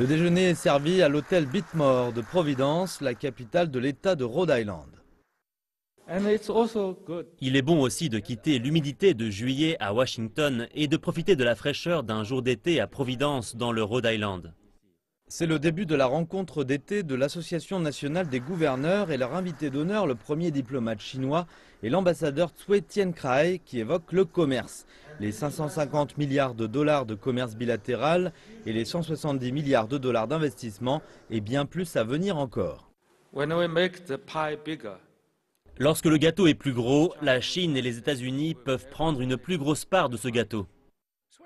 Le déjeuner est servi à l'hôtel Biltmore de Providence, la capitale de l'État de Rhode Island. Il est bon aussi de quitter l'humidité de juillet à Washington et de profiter de la fraîcheur d'un jour d'été à Providence dans le Rhode Island. C'est le début de la rencontre d'été de l'Association nationale des gouverneurs et leur invité d'honneur, le premier diplomate chinois, et l'ambassadeur Tsui Tien-krai qui évoque le commerce. Les 550 milliards de dollars de commerce bilatéral et les 170 milliards de dollars d'investissement et bien plus à venir encore. Lorsque le gâteau est plus gros, la Chine et les États-Unis peuvent prendre une plus grosse part de ce gâteau.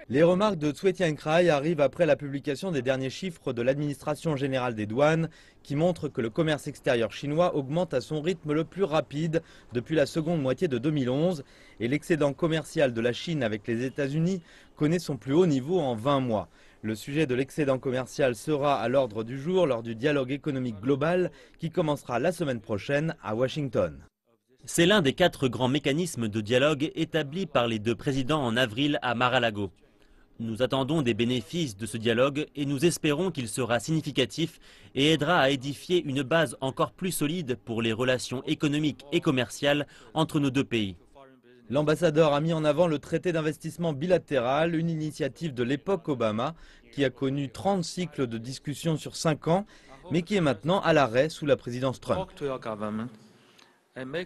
Les remarques de Tsui Tien-krai arrivent après la publication des derniers chiffres de l'administration générale des douanes qui montrent que le commerce extérieur chinois augmente à son rythme le plus rapide depuis la seconde moitié de 2011 et l'excédent commercial de la Chine avec les États-Unis connaît son plus haut niveau en 20 mois. Le sujet de l'excédent commercial sera à l'ordre du jour lors du dialogue économique global qui commencera la semaine prochaine à Washington. C'est l'un des 4 grands mécanismes de dialogue établis par les 2 présidents en avril à Mar-a-Lago. Nous attendons des bénéfices de ce dialogue et nous espérons qu'il sera significatif et aidera à édifier une base encore plus solide pour les relations économiques et commerciales entre nos 2 pays. L'ambassadeur a mis en avant le traité d'investissement bilatéral, une initiative de l'époque Obama qui a connu 30 cycles de discussion sur 5 ans, mais qui est maintenant à l'arrêt sous la présidence Trump.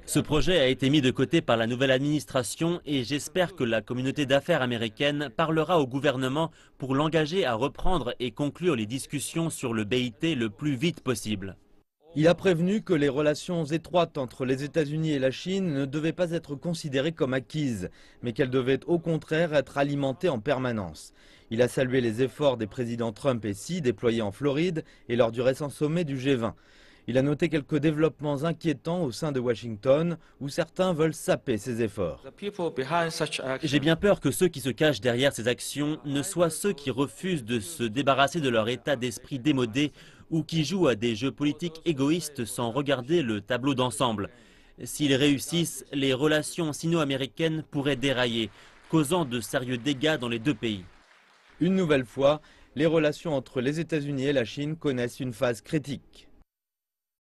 Ce projet a été mis de côté par la nouvelle administration et j'espère que la communauté d'affaires américaine parlera au gouvernement pour l'engager à reprendre et conclure les discussions sur le BIT le plus vite possible. Il a prévenu que les relations étroites entre les États-Unis et la Chine ne devaient pas être considérées comme acquises, mais qu'elles devaient au contraire être alimentées en permanence. Il a salué les efforts des présidents Trump et Xi déployés en Floride et lors du récent sommet du G20. Il a noté quelques développements inquiétants au sein de Washington, où certains veulent saper ces efforts. J'ai bien peur que ceux qui se cachent derrière ces actions ne soient ceux qui refusent de se débarrasser de leur état d'esprit démodé ou qui jouent à des jeux politiques égoïstes sans regarder le tableau d'ensemble. S'ils réussissent, les relations sino-américaines pourraient dérailler, causant de sérieux dégâts dans les 2 pays. Une nouvelle fois, les relations entre les États-Unis et la Chine connaissent une phase critique.